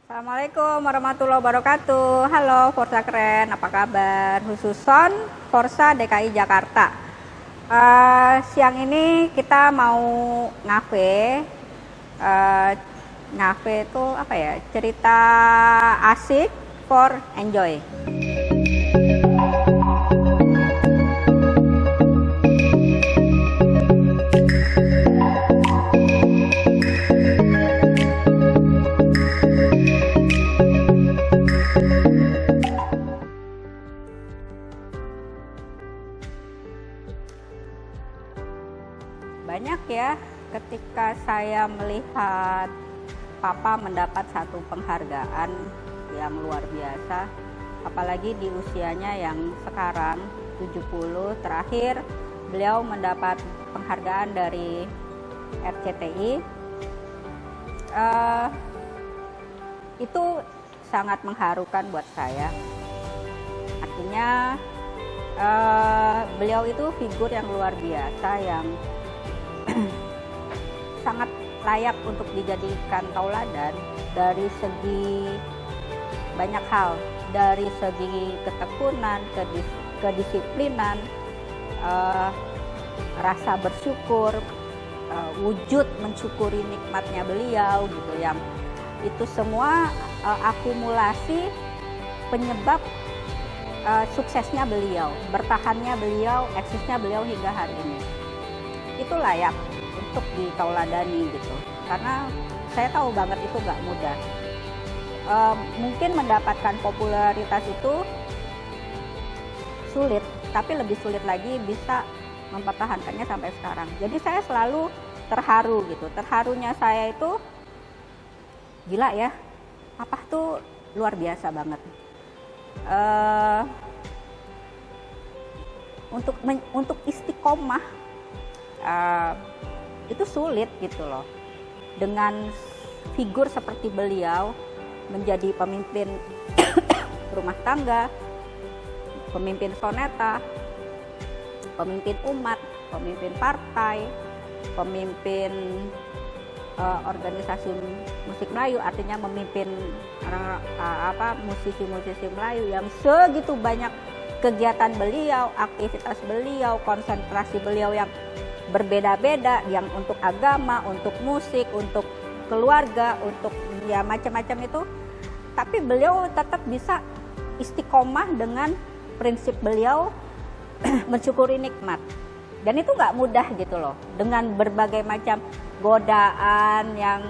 Assalamualaikum warahmatullahi wabarakatuh. Halo Forsa Keren, apa kabar? Khususon Forsa DKI Jakarta. Siang ini kita mau ngafe. Ngafe itu apa ya? Cerita asik for enjoy. Banyak ya ketika saya melihat Papa mendapat satu penghargaan yang luar biasa, apalagi di usianya yang sekarang 70. Terakhir beliau mendapat penghargaan dari RCTI. Itu sangat mengharukan buat saya. Artinya beliau itu figur yang luar biasa, yang sangat layak untuk dijadikan tauladan dari segi banyak hal, dari segi ketekunan, kedisiplinan, rasa bersyukur, wujud mensyukuri nikmatnya beliau gitu, yang itu semua akumulasi penyebab suksesnya beliau, bertahannya beliau, eksisnya beliau hingga hari ini. Itu layak untuk ditauladani gitu, karena saya tahu banget itu nggak mudah. Mungkin mendapatkan popularitas itu sulit, tapi lebih sulit lagi bisa mempertahankannya sampai sekarang. Jadi saya selalu terharu gitu. Terharunya saya itu gila ya, Papa tuh luar biasa banget. Untuk istiqomah itu sulit gitu loh. Dengan figur seperti beliau menjadi pemimpin rumah tangga, pemimpin soneta, pemimpin umat, pemimpin partai, pemimpin organisasi musik Melayu, artinya memimpin musisi-musisi Melayu, yang segitu banyak kegiatan beliau, aktivitas beliau, konsentrasi beliau yang berbeda-beda, yang untuk agama, untuk musik, untuk keluarga, untuk ya macam-macam itu. Tapi beliau tetap bisa istiqomah dengan prinsip beliau mensyukuri nikmat. Dan itu nggak mudah gitu loh, dengan berbagai macam godaan, yang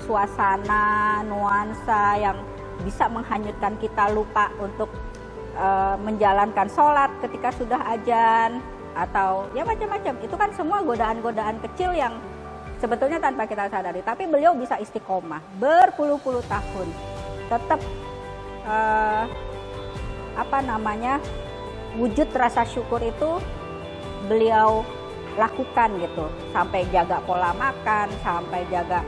suasana, nuansa yang bisa menghanyutkan kita lupa untuk menjalankan sholat ketika sudah azan, atau ya macam-macam. Itu kan semua godaan-godaan kecil yang sebetulnya tanpa kita sadari, tapi beliau bisa istiqomah berpuluh-puluh tahun, tetap wujud rasa syukur itu beliau lakukan gitu, sampai jaga pola makan, sampai jaga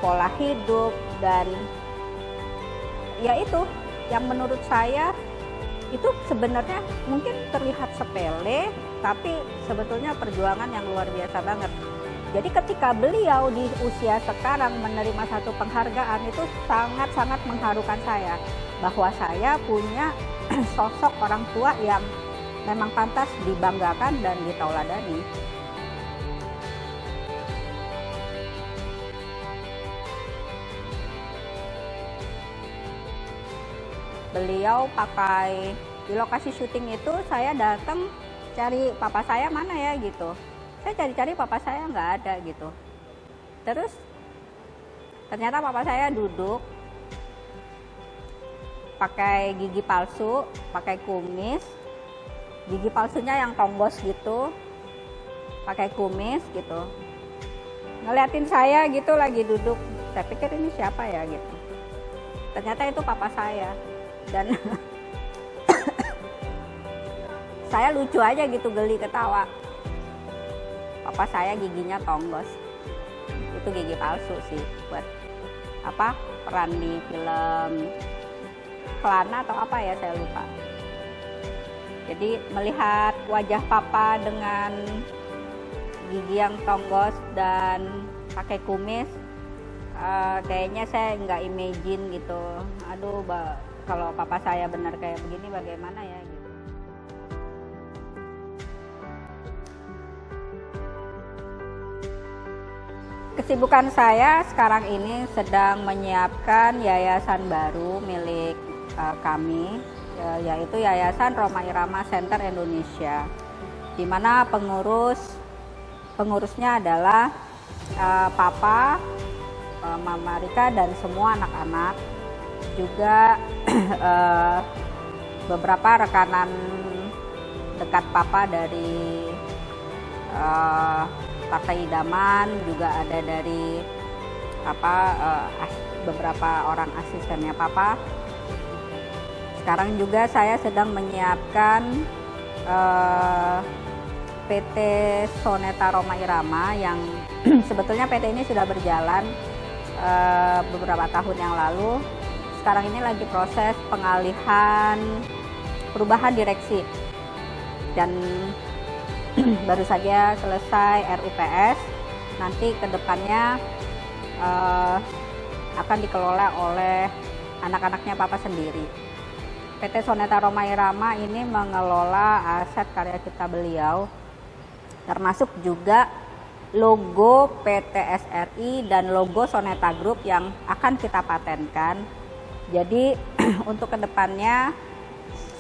pola hidup. Dan ya itu yang menurut saya itu sebenarnya mungkin terlihat sepele, tapi sebetulnya perjuangan yang luar biasa banget. Jadi ketika beliau di usia sekarang menerima satu penghargaan, itu sangat-sangat mengharukan saya, bahwa saya punya sosok orang tua yang memang pantas dibanggakan dan ditauladani. Beliau pakai di lokasi syuting itu, saya datang cari papa saya mana ya gitu. Saya cari-cari papa saya nggak ada gitu. Terus ternyata papa saya duduk pakai gigi palsu, pakai kumis, gigi palsunya yang tonggos gitu, pakai kumis gitu, ngeliatin saya gitu lagi duduk. Saya pikir ini siapa ya gitu. Ternyata itu papa saya. Dan saya lucu aja gitu, geli ketawa. Papa saya giginya tonggos. Itu gigi palsu sih, buat peran di film Kelana atau apa ya, saya lupa. Jadi melihat wajah Papa dengan gigi yang tonggos dan pakai kumis, kayaknya saya nggak imagine gitu. Aduh, kalau papa saya benar kayak begini bagaimana ya gitu. Kesibukan saya sekarang ini sedang menyiapkan yayasan baru milik kami, yaitu Yayasan Rhoma Irama Center Indonesia, di mana pengurusnya adalah Papa, Mama Rika dan semua anak-anak, juga beberapa rekanan dekat Papa dari Partai Idaman, juga ada dari beberapa orang asistennya Papa. Sekarang juga saya sedang menyiapkan PT Soneta Rhoma Irama yang sebetulnya PT ini sudah berjalan beberapa tahun yang lalu. Sekarang ini lagi proses pengalihan perubahan direksi dan baru saja selesai RUPS. Nanti kedepannya akan dikelola oleh anak-anaknya Papa sendiri. PT Soneta Rhoma Irama ini mengelola aset karya cipta beliau, termasuk juga logo PT SRI dan logo Soneta Group yang akan kita patenkan. Jadi untuk kedepannya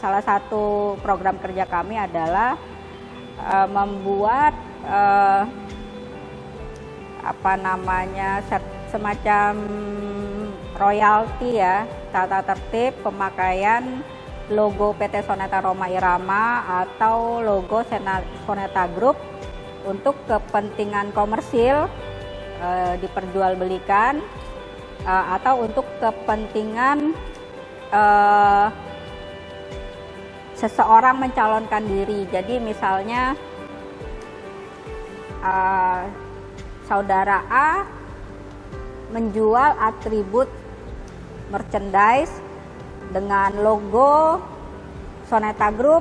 salah satu program kerja kami adalah membuat semacam royalti ya, tata tertib pemakaian logo PT Soneta Rhoma Irama atau logo Soneta Group untuk kepentingan komersil diperjualbelikan atau untuk kepentingan seseorang mencalonkan diri. Jadi misalnya saudara A menjual atribut merchandise dengan logo Soneta Group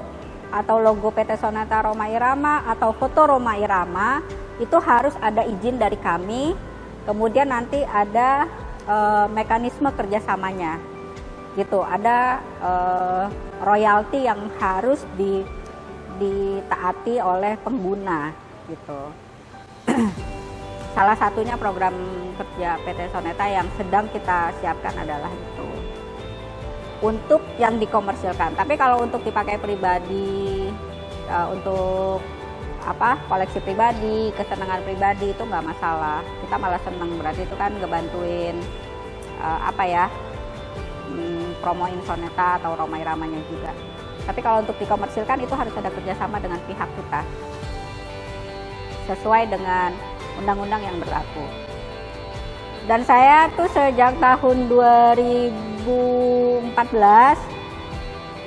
atau logo PT Soneta Rhoma Irama atau foto Rhoma Irama, itu harus ada izin dari kami. Kemudian nanti ada mekanisme kerjasamanya gitu, ada royalti yang harus ditaati oleh pengguna gitu. Salah satunya program kerja PT Soneta yang sedang kita siapkan adalah itu untuk yang dikomersilkan. Tapi kalau untuk dipakai pribadi, untuk koleksi pribadi, kesenangan pribadi, itu nggak masalah. Kita malah seneng, berarti itu kan ngebantuin promoin Soneta atau Rhoma Iramanya juga. Tapi kalau untuk dikomersilkan itu harus ada kerjasama dengan pihak kita sesuai dengan undang-undang yang berlaku. Dan saya tuh sejak tahun 2014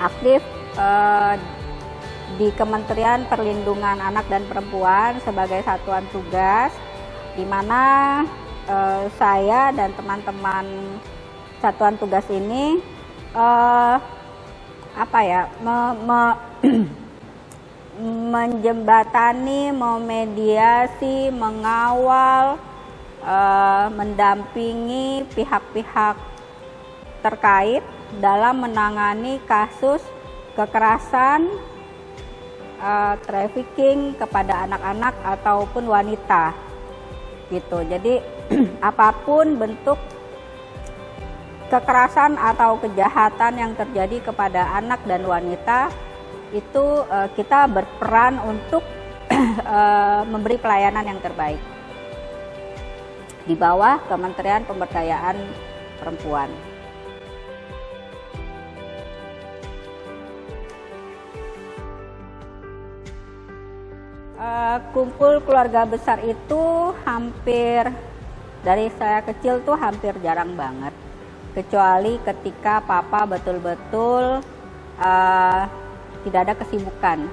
aktif di Kementerian Perlindungan Anak dan Perempuan sebagai satuan tugas, di mana saya dan teman-teman satuan tugas ini menjembatani, memediasi, mengawal, mendampingi pihak-pihak terkait dalam menangani kasus kekerasan, trafficking kepada anak-anak ataupun wanita gitu. Jadi apapun bentuk kekerasan atau kejahatan yang terjadi kepada anak dan wanita itu kita berperan untuk memberi pelayanan yang terbaik di bawah Kementerian Pemberdayaan Perempuan. Kumpul keluarga besar itu hampir dari saya kecil tuh hampir jarang banget, kecuali ketika Papa betul-betul tidak ada kesibukan.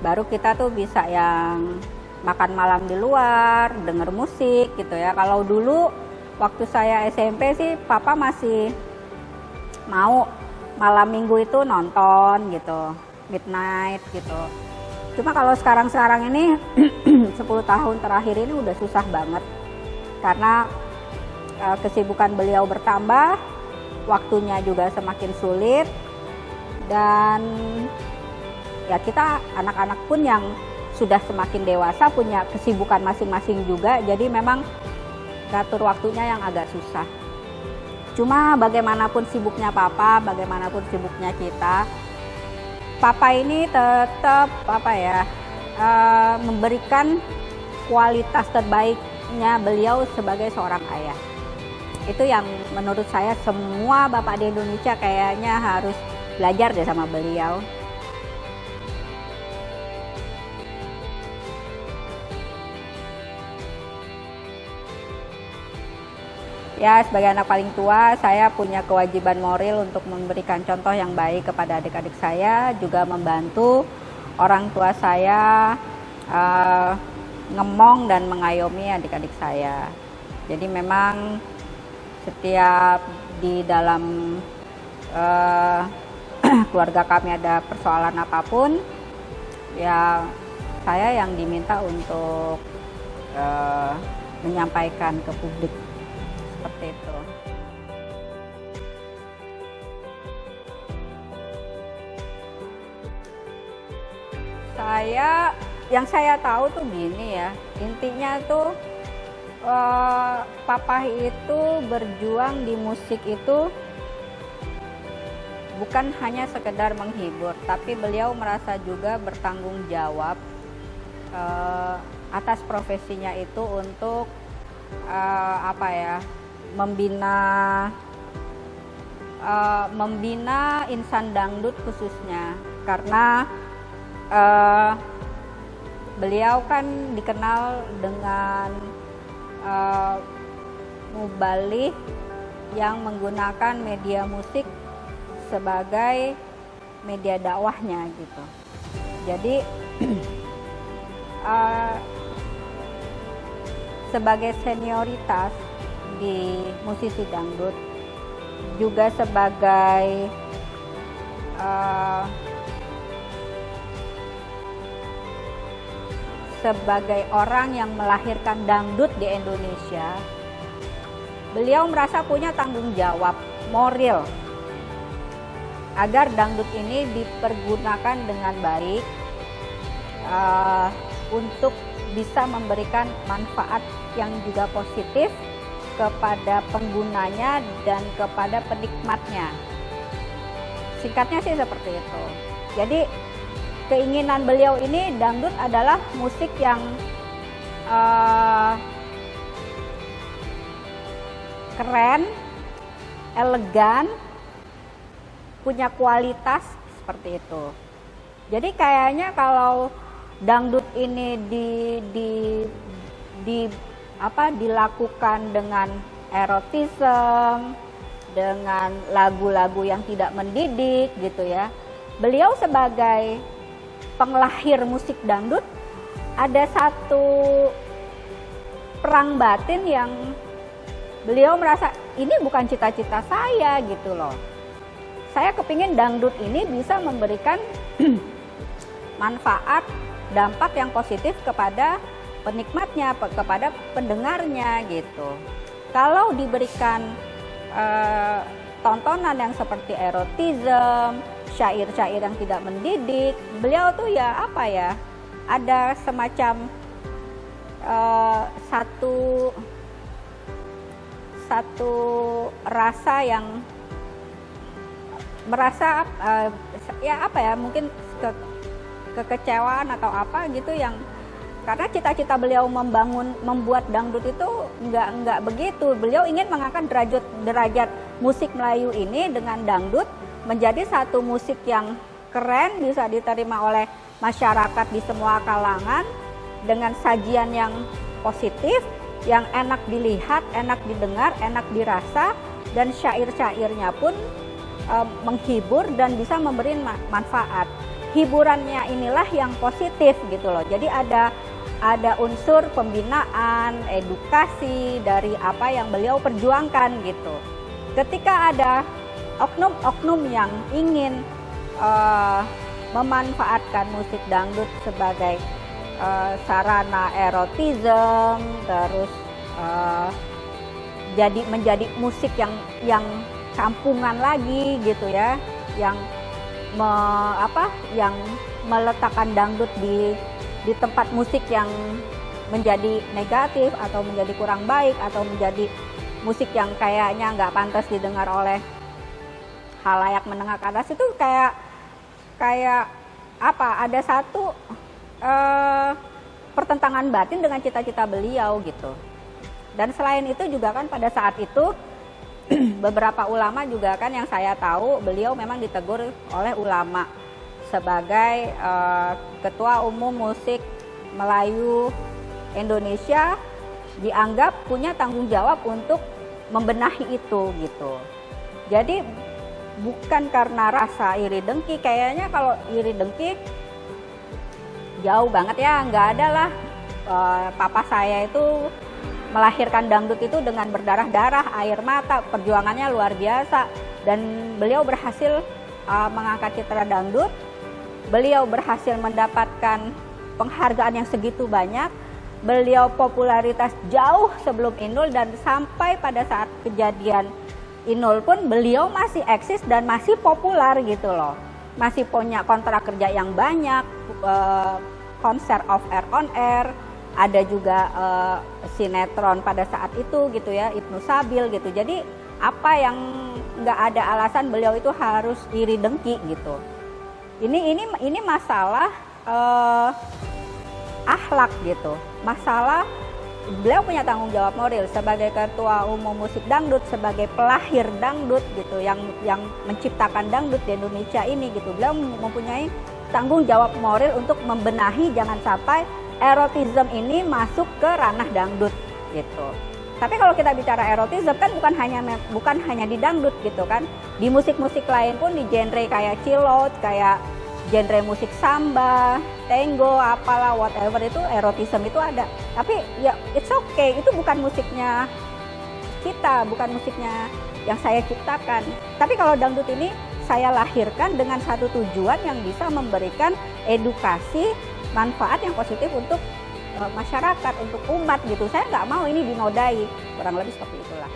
Baru kita tuh bisa yang makan malam di luar, denger musik gitu ya. Kalau dulu waktu saya SMP sih Papa masih mau malam minggu itu nonton gitu, midnight gitu. Cuma kalau sekarang ini 10 tahun terakhir ini udah susah banget karena kesibukan beliau bertambah, waktunya juga semakin sulit, dan ya kita anak-anak pun yang sudah semakin dewasa punya kesibukan masing-masing juga, jadi memang ngatur waktunya yang agak susah. Cuma bagaimanapun sibuknya Papa, bagaimanapun sibuknya kita, Papa ini tetap memberikan kualitas terbaiknya beliau sebagai seorang ayah. Itu yang menurut saya semua bapak di Indonesia kayaknya harus belajar deh sama beliau. Ya, sebagai anak paling tua, saya punya kewajiban moral untuk memberikan contoh yang baik kepada adik-adik saya, juga membantu orang tua saya ngemong dan mengayomi adik-adik saya. Jadi memang setiap di dalam keluarga kami ada persoalan apapun, ya saya yang diminta untuk menyampaikan ke publik. Seperti itu. Yang saya tahu tuh gini ya, intinya tuh Papa itu berjuang di musik itu bukan hanya sekedar menghibur, tapi beliau merasa juga bertanggung jawab atas profesinya itu untuk membina insan dangdut khususnya, karena beliau kan dikenal dengan mubaligh yang menggunakan media musik sebagai media dakwahnya gitu. Jadi sebagai senioritas di musisi dangdut, juga sebagai orang yang melahirkan dangdut di Indonesia, beliau merasa punya tanggung jawab moral agar dangdut ini dipergunakan dengan baik untuk bisa memberikan manfaat yang juga positif kepada penggunanya dan kepada penikmatnya. Singkatnya sih seperti itu. Jadi keinginan beliau ini, dangdut adalah musik yang keren, elegan, punya kualitas seperti itu. Jadi kayaknya kalau dangdut ini dilakukan dengan erotisme, dengan lagu-lagu yang tidak mendidik gitu ya. Beliau sebagai penglahir musik dangdut ada satu perang batin yang beliau merasa ini bukan cita-cita saya gitu loh. Saya kepingin dangdut ini bisa memberikan manfaat, dampak yang positif kepada penikmatnya, kepada pendengarnya gitu. Kalau diberikan tontonan yang seperti erotisme, syair-syair yang tidak mendidik, beliau tuh ya ada semacam satu rasa yang merasa mungkin kekecewaan atau apa gitu, yang karena cita-cita beliau membuat dangdut itu nggak begitu. Beliau ingin mengangkat derajat musik Melayu ini dengan dangdut menjadi satu musik yang keren, bisa diterima oleh masyarakat di semua kalangan, dengan sajian yang positif, yang enak dilihat, enak didengar, enak dirasa, dan syair-syairnya pun menghibur dan bisa memberi manfaat. Hiburannya inilah yang positif gitu loh. Jadi ada unsur pembinaan, edukasi dari apa yang beliau perjuangkan gitu. Ketika ada oknum-oknum yang ingin memanfaatkan musik dangdut sebagai sarana erotisme, terus menjadi musik yang kampungan lagi gitu ya, yang yang meletakkan dangdut di tempat musik yang menjadi negatif atau menjadi kurang baik atau menjadi musik yang kayaknya nggak pantas didengar oleh khalayak menengah ke atas. Itu kayak ada satu pertentangan batin dengan cita-cita beliau gitu. Dan selain itu juga kan pada saat itu beberapa ulama juga kan yang saya tahu beliau memang ditegur oleh ulama sebagai ketua umum musik Melayu Indonesia, dianggap punya tanggung jawab untuk membenahi itu gitu. Jadi bukan karena rasa iri dengki, kayaknya kalau iri dengki jauh banget ya, nggak ada lah. Papa saya itu melahirkan dangdut itu dengan berdarah-darah, air mata, perjuangannya luar biasa. Dan beliau berhasil mengangkat citra dangdut, beliau berhasil mendapatkan penghargaan yang segitu banyak, beliau popularitas jauh sebelum Inul, dan sampai pada saat kejadian Inul pun beliau masih eksis dan masih populer gitu loh. Masih punya kontrak kerja yang banyak, konser off air on air, ada juga sinetron pada saat itu gitu ya, Ibnu Sabil gitu. Jadi apa yang nggak ada alasan beliau itu harus iri dengki gitu. Ini masalah akhlak gitu, masalah beliau punya tanggung jawab moral sebagai ketua umum musik dangdut, sebagai pelahir dangdut gitu, yang menciptakan dangdut di Indonesia ini gitu. Beliau mempunyai tanggung jawab moral untuk membenahi jangan sampai erotisme ini masuk ke ranah dangdut gitu. Tapi kalau kita bicara erotisme kan bukan hanya di dangdut gitu kan, di musik-musik lain pun, di genre kayak chillot, kayak genre musik samba, tango, apalah whatever, itu erotisme itu ada. Tapi ya it's okay, itu bukan musiknya kita, bukan musiknya yang saya ciptakan. Tapi kalau dangdut ini saya lahirkan dengan satu tujuan yang bisa memberikan edukasi, manfaat yang positif untuk masyarakat, untuk umat gitu. Saya nggak mau ini dinodai, kurang lebih seperti itulah.